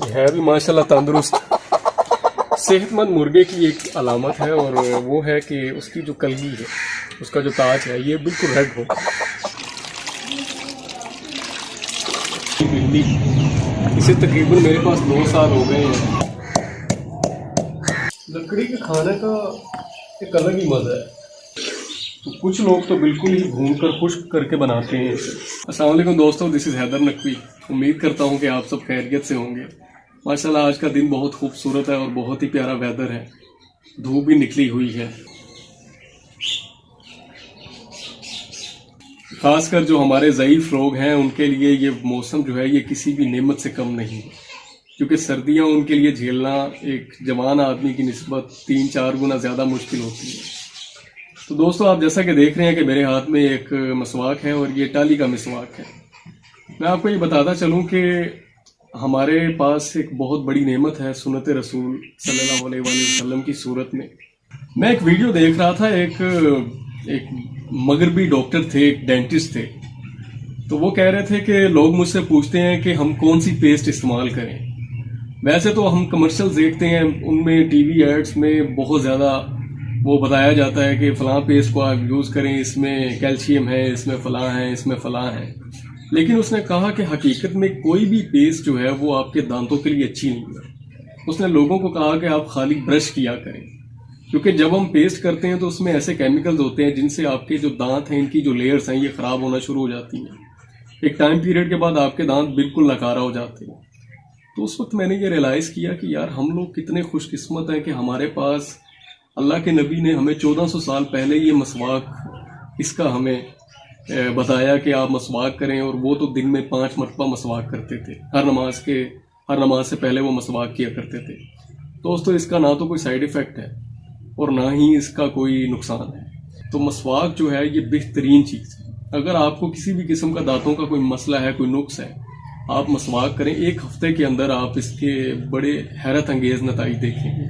है भी माशाल्लाह तंदुरुस्त। सेहतमंद मुर्गे की एक अलामत है और वो है कि उसकी जो कलगी है, उसका जो ताज है, ये बिल्कुल रेड हो। बिल्ली इसे तकरीबन मेरे पास 9 साल हो गए हैं। लकड़ी के खाने का एक अलग ही मज़ा है। तो कुछ लोग तो बिल्कुल ही भूनकर खुश्क करके बनाते हैं इसे। अस्सलाम वालेकुम दोस्तों, दिस इज़ हैदर नकवी। उम्मीद करता हूँ कि आप सब खैरियत से होंगे। माशाल्लाह आज का दिन बहुत खूबसूरत है और बहुत ही प्यारा वेदर है। धूप भी निकली हुई है। खासकर जो हमारे ज़ईफ़ लोग हैं उनके लिए ये मौसम जो है ये किसी भी नेमत से कम नहीं है, क्योंकि सर्दियाँ उनके लिए झेलना एक जवान आदमी की निस्बत 3-4 गुना ज़्यादा मुश्किल होती है। तो दोस्तों, आप जैसा कि देख रहे हैं कि मेरे हाथ में एक मसवाक है और ये टाली का मसवाक है। मैं आपको ये बताता चलूँ कि हमारे पास एक बहुत बड़ी नेमत है सुन्नत रसूल सल्लल्लाहु अलैहि वसल्लम की सूरत में। मैं एक वीडियो देख रहा था, एक मगरबी डॉक्टर थे, एक डेंटिस्ट थे। तो वो कह रहे थे कि लोग मुझसे पूछते हैं कि हम कौन सी पेस्ट इस्तेमाल करें। वैसे तो हम कमर्शियल देखते हैं, उनमें टीवी एड्स में बहुत ज़्यादा वो बताया जाता है कि फ़लाँ पेस्ट को आप यूज़ करें, इसमें कैल्शियम है, इसमें फ़लाँ है, इसमें फ़लाँ है। लेकिन उसने कहा कि हकीकत में कोई भी पेस्ट जो है वो आपके दांतों के लिए अच्छी नहीं है। उसने लोगों को कहा कि आप खाली ब्रश किया करें, क्योंकि जब हम पेस्ट करते हैं तो उसमें ऐसे केमिकल्स होते हैं जिनसे आपके जो दांत हैं, इनकी जो लेयर्स हैं, ये ख़राब होना शुरू हो जाती हैं। एक टाइम पीरियड के बाद आपके दांत बिल्कुल नकारा हो जाते हैं। तो उस वक्त मैंने ये रियलाइज़ किया कि यार हम लोग कितने खुशकिस्मत हैं कि हमारे पास अल्लाह के नबी ने हमें 1400 साल पहले ये मसवाक इसका हमें बताया कि आप मसवाक करें। और वो तो दिन में 5 मरतबा मसवाक करते थे। हर नमाज से पहले वो मसवाक किया करते थे। दोस्तों, इसका ना तो कोई साइड इफ़ेक्ट है और ना ही इसका कोई नुकसान है। तो मसवाक जो है ये बेहतरीन चीज़ है। अगर आपको किसी भी किस्म का दांतों का कोई मसला है, कोई नुक्स है, आप मसवाक करें। 1 हफ्ते के अंदर आप इसके बड़े हैरत अंगेज़ नताइज देखेंगे।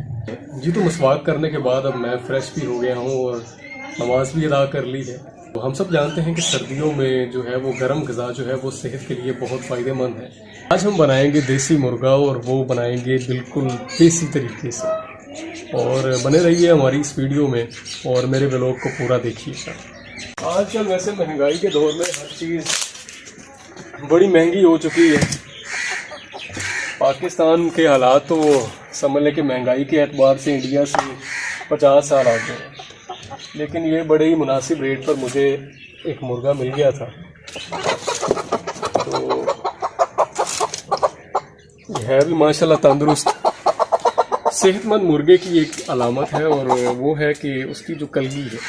जी, तो मसवाक करने के बाद अब मैं फ्रेश भी हो गया हूँ और नमाज भी अदा कर ली है। तो हम सब जानते हैं कि सर्दियों में जो है वो गर्म ग़िज़ा जो है वो सेहत के लिए बहुत फ़ायदेमंद है। आज हम बनाएंगे देसी मुर्गा और वो बनाएंगे बिल्कुल देसी तरीके से। और बने रहिए हमारी इस वीडियो में और मेरे व्लॉग को पूरा देखिएगा। आजकल वैसे महंगाई के दौर में हर चीज़ बड़ी महंगी हो चुकी है। पाकिस्तान के हालात तो समझ लें कि महंगाई के एतबार से इंडिया से 50 साल आगे हैं। लेकिन ये बड़े ही मुनासिब रेट पर मुझे एक मुर्गा मिल गया था। तो है भी माशाल्लाह तंदुरुस्त। सेहतमंद मुर्गे की एक अलामत है और वो है कि उसकी जो कलगी है,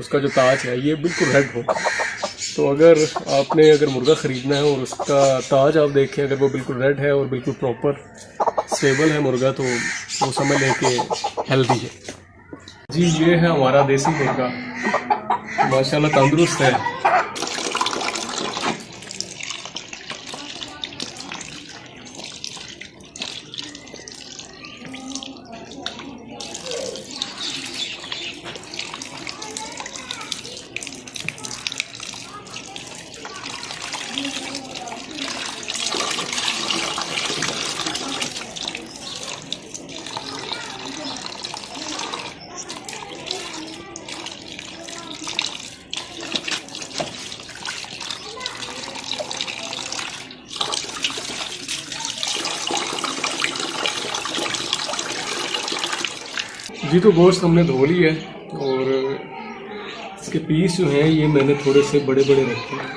उसका जो ताज है, ये बिल्कुल रेड हो। तो अगर आपने मुर्गा ख़रीदना है और उसका ताज आप देखें, अगर वो बिल्कुल रेड है और बिल्कुल प्रॉपर स्टेबल है मुर्गा, तो वो समझ लें कि हेल्दी है। जी, ये है हमारा देसी मुर्गा, माशाल्लाह तंदुरुस्त है। जी, तो गोश्त हमने धो ली है और इसके पीस जो हैं ये मैंने थोड़े से बड़े बड़े रखे हैं।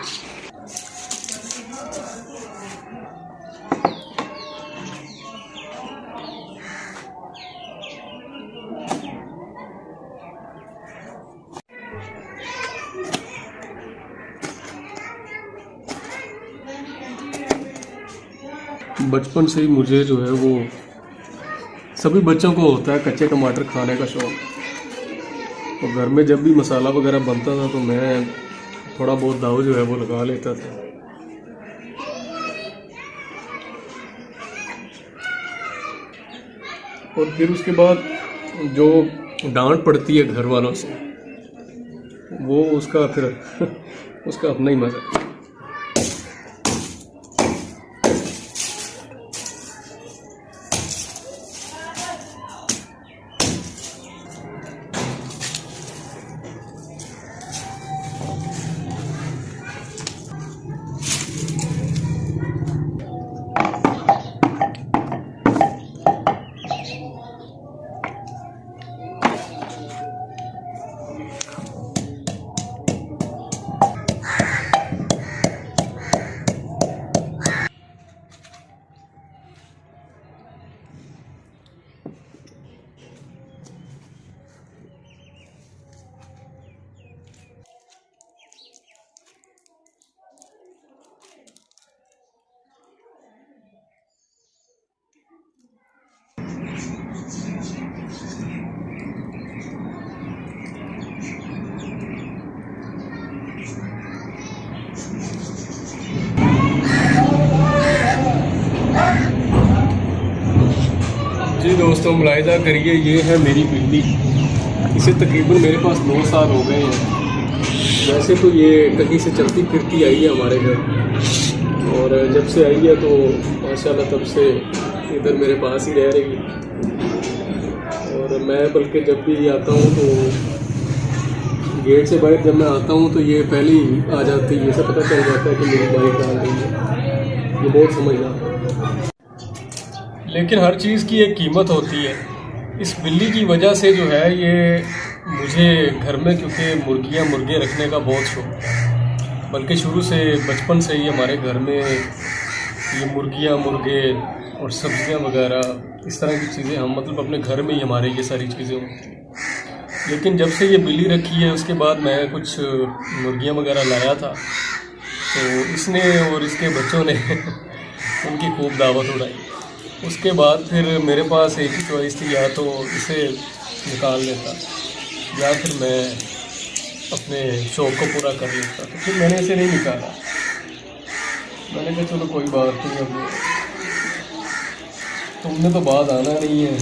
बचपन से ही मुझे जो है वो, सभी बच्चों को होता है कच्चे टमाटर खाने का शौक़। तो घर में जब भी मसाला वगैरह बनता था तो मैं थोड़ा बहुत दाव जो है वो लगा लेता था। और फिर उसके बाद जो डांट पड़ती है घर वालों से, वो उसका फिर उसका अपना ही मज़ा है। जी दोस्तों, मुलाहिजा करिए, ये है मेरी बिल्ली। इसे तकरीबन मेरे पास 9 साल हो गए हैं। वैसे तो ये कहीं से चलती फिरती आई है हमारे घर, और जब से आई है तो माशाल्लाह तब से इधर मेरे पास ही रह रही है। और मैं बल्कि जब भी आता हूँ तो गेट से बाहर जब मैं आता हूँ तो ये पहले ही आ जाती है। इसे पता चल जाता है कि मेरी बाइक आ रही है। ये बहुत समझदार है। लेकिन हर चीज़ की एक कीमत होती है। इस बिल्ली की वजह से जो है ये मुझे घर में, क्योंकि मुर्गियाँ मुर्गे रखने का बहुत शौक है, बल्कि शुरू से बचपन से ही हमारे घर में ये मुर्गियाँ मुर्गे और सब्जियाँ वगैरह इस तरह की चीज़ें हम मतलब अपने घर में ही हमारे ये सारी चीज़ें होती हैं। लेकिन जब से ये बिल्ली रखी है उसके बाद मैं कुछ मुर्गियाँ वगैरह लाया था, तो इसने और इसके बच्चों ने उनकी खूब दावत उड़ाई। उसके बाद फिर मेरे पास एक ही चॉइस थी, या तो इसे निकाल लेता या फिर मैं अपने शौक़ को पूरा कर लेता। तो फिर मैंने इसे नहीं निकाला। मैंने कहा चलो कोई बात नहीं, अब तुमने तो बाद आना नहीं है,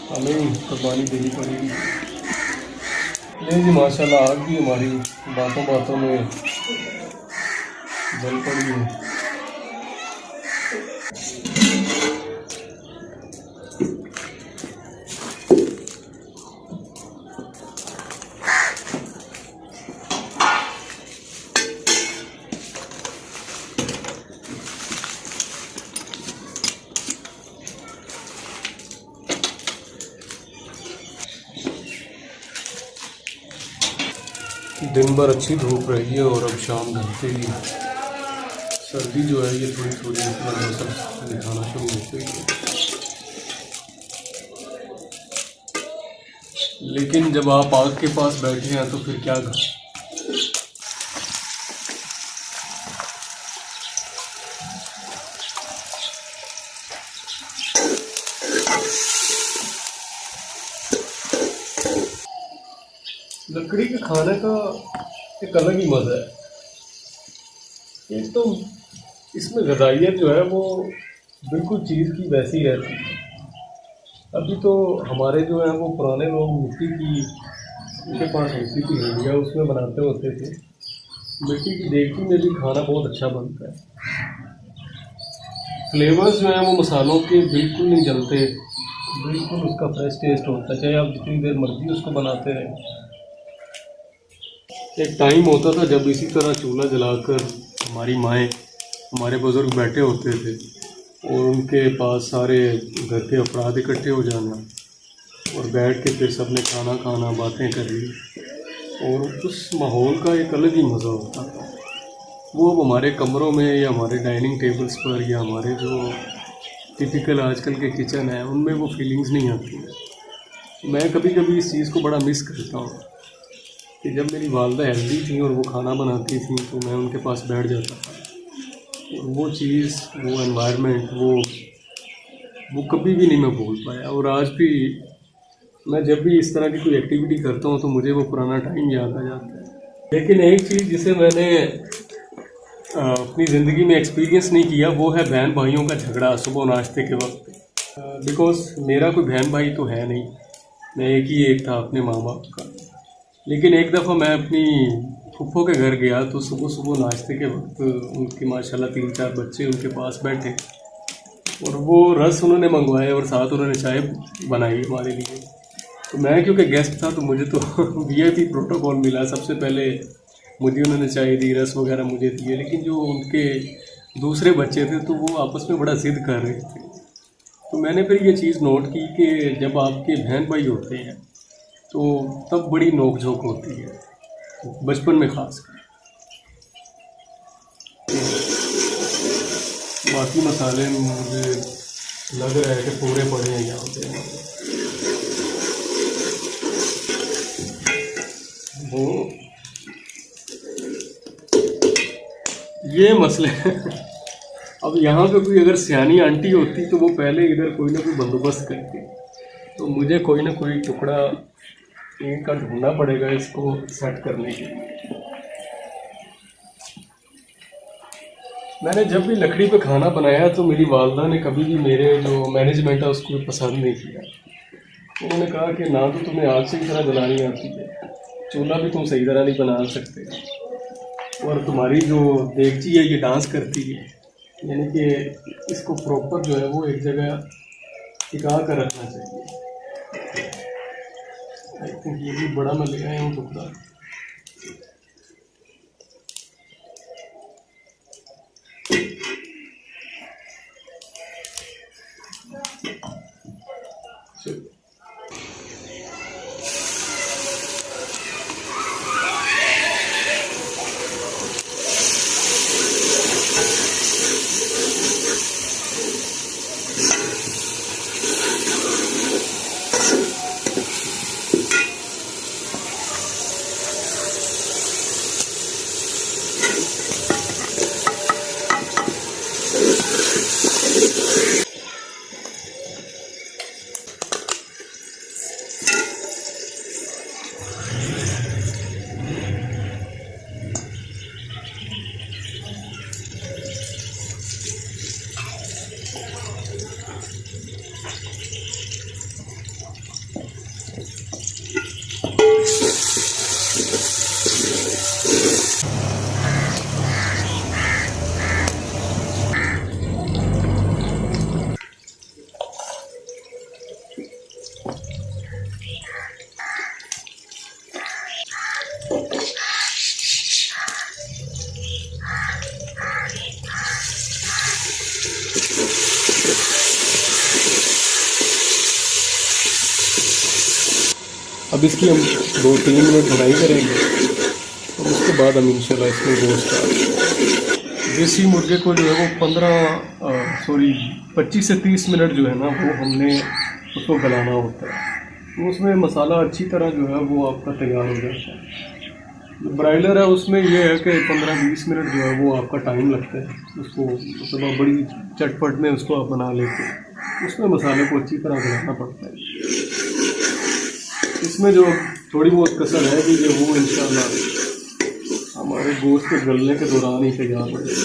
हमें ही कुर्बानी देनी पड़ेगी। ले जी माशाल्लाह, आग भी हमारी बातों बातों में जल पड़ी है। दिन भर अच्छी धूप रही है और अब शाम ढलते ही सर्दी जो है ये थोड़ी थोड़ी अपना मौसम दिखाना शुरू हो गई है। लेकिन जब आप आग के पास बैठे हैं तो फिर क्या करें। लकड़ी के खाने का एक अलग ही मज़ा है। एक तो इसमें ग़िज़ाइयत जो है वो बिल्कुल चीज़ की वैसी रहती है। अभी तो हमारे जो है वो पुराने लोग मिट्टी की, उनके पास होती थी हंडिया, उसमें बनाते होते थे। मिट्टी की देगची में भी खाना बहुत अच्छा बनता है। फ्लेवर्स जो है वो मसालों के बिल्कुल नहीं जलते, बिल्कुल उसका फ्रेश टेस्ट होता है, चाहे आप जितनी देर मर्जी उसको बनाते रहें। एक टाइम होता था जब इसी तरह चूल्हा जलाकर हमारी माएँ, हमारे बुज़ुर्ग बैठे होते थे और उनके पास सारे घर के अफराद इकट्ठे हो जाना और बैठ के फिर सबने खाना खाना, बातें करनी, और उस माहौल का एक अलग ही मज़ा होता था। वो अब हमारे कमरों में या हमारे डाइनिंग टेबल्स पर या हमारे जो टिपिकल आजकल के किचन हैं उनमें वो फीलिंग्स नहीं आती। मैं कभी कभी इस चीज़ को बड़ा मिस करता हूँ कि जब मेरी वालदा हेल्दी थी और वो खाना बनाती थी तो मैं उनके पास बैठ जाता था, और वो चीज़, वो एनवायरनमेंट, वो कभी भी नहीं मैं भूल पाया। और आज भी मैं जब भी इस तरह की कोई एक्टिविटी करता हूँ तो मुझे वो पुराना टाइम याद आ जाता है। लेकिन एक चीज़ जिसे मैंने अपनी ज़िंदगी में एक्सपीरियंस नहीं किया वो है बहन भाइयों का झगड़ा सुबह नाश्ते के वक्त। बिकॉज़ मेरा कोई बहन भाई तो है नहीं, मैं एक था अपने माँ बाप का। लेकिन एक दफ़ा मैं अपनी फूफो के घर गया तो सुबह सुबह नाश्ते के वक्त उनके माशाल्लाह 3-4 बच्चे उनके पास बैठे और वो रस उन्होंने मंगवाए और साथ उन्होंने चाय बनाई हमारे लिए। तो मैं क्योंकि गेस्ट था तो मुझे तो VIP प्रोटोकॉल मिला, सबसे पहले मुझे उन्होंने चाय दी, रस वगैरह मुझे दिए। लेकिन जो उनके दूसरे बच्चे थे तो वो आपस में बड़ा ज़िद कर रहे थे। तो मैंने फिर ये चीज़ नोट की कि जब आपके बहन भाई होते हैं तो तब बड़ी नोक झोंक होती है, बचपन में खास कर। बाकी मसाले मुझे लग रहा है कि पूरे पड़े हैं यहाँ पे। वो ये मसले अब यहाँ पे कोई अगर सियानी आंटी होती तो वो पहले इधर कोई ना कोई बंदोबस्त करती, तो मुझे कोई ना कोई टुकड़ा ईंट का ढूंढना पड़ेगा इसको सेट करने के लिए। मैंने जब भी लकड़ी पे खाना बनाया तो मेरी वालदा ने कभी भी मेरे जो मैनेजमेंट है उसको पसंद नहीं किया। उन्होंने कहा कि ना तो तुम्हें आग सही तरह जलानी आती है, चूल्हा भी तुम सही तरह नहीं बना सकते, और तुम्हारी जो देगची है ये डांस करती है, यानी कि इसको प्रॉपर जो है वो एक जगह टिका कर रखना चाहिए। आई थिंक ये भी बड़ा मैं ले आया हूँ टुकड़ा। अब इसकी हम 2-3 मिनट भुनाई करेंगे और उसके बाद हम इंशाल्लाह इसमें गोश्त डालेंगे। देसी मुर्गे को जो है वो 25 से 30 मिनट जो है ना वो हमने उसको गलाना होता है, तो उसमें मसाला अच्छी तरह जो है वो आपका तैयार हो जाता है। जो ब्रायलर है उसमें ये है कि 15-20 मिनट जो है वो आपका टाइम लगता है, उसको मतलब आप बड़ी चटपट में उसको आप बना लेते हैं, उसमें मसाले को अच्छी तरह गलाना पड़ता है। इसमें जो थोड़ी बहुत कसर है कि जो वो इंशाल्लाह हमारे गोश्त के गलने के दौरान ही तैयार हो जाएगी।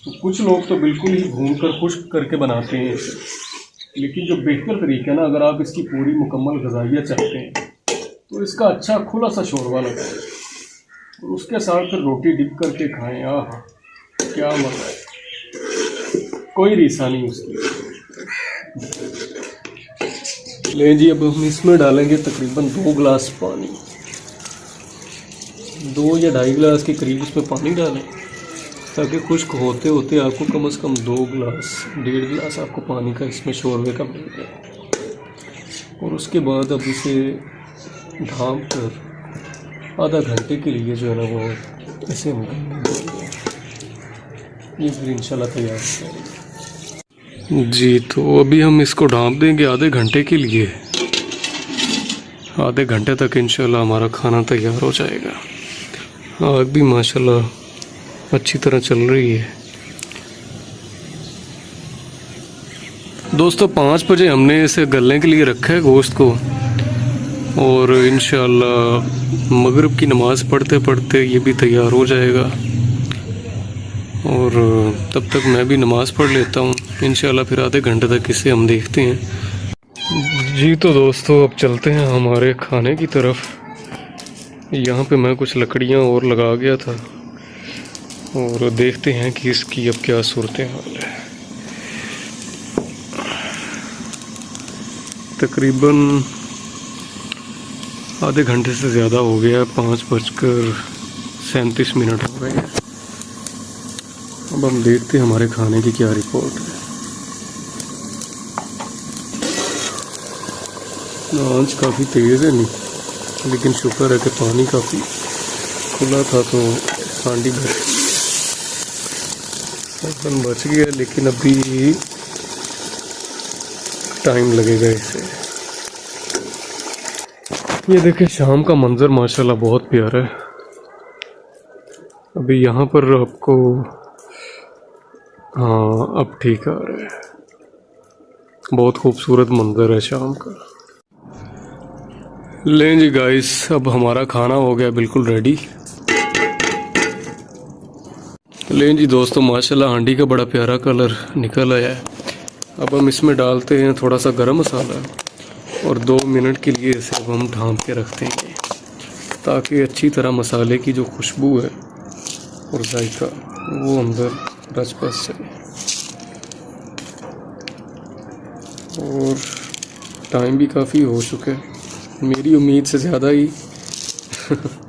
तो कुछ लोग तो बिल्कुल ही भूनकर खुश्क करके बनाते हैं इसे, लेकिन जो बेहतर तरीका है ना, अगर आप इसकी पूरी मुकम्मल ग़िज़ाइयत चाहते हैं तो इसका अच्छा खुला सा शोरबा लगाएं और उसके साथ फिर रोटी डिप करके खाएं। आहा क्या मज़ा है, कोई रीसा नहीं उसकी। ले जी, अब हम इसमें डालेंगे तकरीबन 2 गिलास पानी, 2 या 2.5 गिलास के करीब इसमें पानी डालें, ताकि खुश्क होते होते आपको कम से कम 2 गिलास 1.5 गिलास आपको पानी का इसमें शोरबे का मिल जाए। और उसके बाद अब इसे ढाँप कर आधा घंटे के लिए जो है ना वो ऐसे हम ये फिर इंशाल्लाह तैयार हो जाएगी। जी, तो अभी हम इसको ढाँप देंगे आधे घंटे के लिए। आधे घंटे तक इंशाल्लाह हमारा खाना तैयार हो जाएगा। आग भी माशाल्लाह अच्छी तरह चल रही है। दोस्तों 5 बजे हमने इसे गलने के लिए रखा है गोश्त को, और इंशाल्लाह मगरिब की नमाज़ पढ़ते पढ़ते ये भी तैयार हो जाएगा। और तब तक मैं भी नमाज़ पढ़ लेता हूँ, इंशाल्लाह फिर आधे घंटे तक इसे हम देखते हैं। जी तो दोस्तों अब चलते हैं हमारे खाने की तरफ। यहाँ पे मैं कुछ लकड़ियाँ और लगा गया था और देखते हैं कि इसकी अब क्या सूरत हाल है। तकरीबन आधे घंटे से ज़्यादा हो गया, 5:37 हो गए। अब हम देखते हैं हमारे खाने की क्या रिपोर्ट है। आंच काफ़ी तेज़ है नहीं, लेकिन शुक्र है कि पानी काफ़ी खुला था तो हांडी बच गया, लेकिन अभी टाइम लगेगा इसे। ये देखिए शाम का मंजर माशाल्लाह बहुत प्यारा है। अभी यहाँ पर आपको, हाँ अब ठीक आ रहा है। बहुत खूबसूरत मंजर है शाम का। लें जी गाइस, अब हमारा खाना हो गया बिल्कुल रेडी। लें जी दोस्तों, माशाल्लाह हांडी का बड़ा प्यारा कलर निकल आया है। अब हम इसमें डालते हैं थोड़ा सा गरम मसाला और 2 मिनट के लिए इसे अब हम ढाँप के रखते हैं ताकि अच्छी तरह मसाले की जो खुशबू है और जायका वो अंदर रच बस जाए। और टाइम भी काफ़ी हो चुका है, मेरी उम्मीद से ज़्यादा ही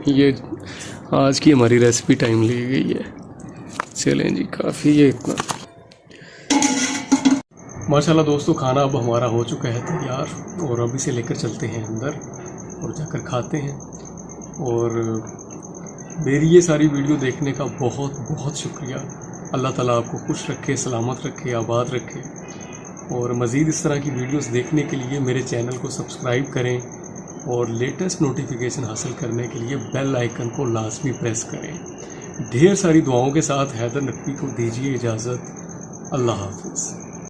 ये आज की हमारी रेसिपी टाइम ले गई है। चलें जी, काफ़ी है इतना। माशाल्लाह दोस्तों, खाना अब हमारा हो चुका है तैयार और अब इसे लेकर चलते हैं अंदर और जाकर खाते हैं। और मेरी ये सारी वीडियो देखने का बहुत बहुत शुक्रिया। अल्लाह ताला आपको खुश रखे, सलामत रखे, आबाद रखे। और मज़ीद इस तरह की वीडियोस देखने के लिए मेरे चैनल को सब्सक्राइब करें और लेटेस्ट नोटिफिकेशन हासिल करने के लिए बेल आइकन को लाजमी प्रेस करें। ढेर सारी दुआओं के साथ हैदर नकवी को दीजिए इजाज़त। अल्लाह हाफ़िज़।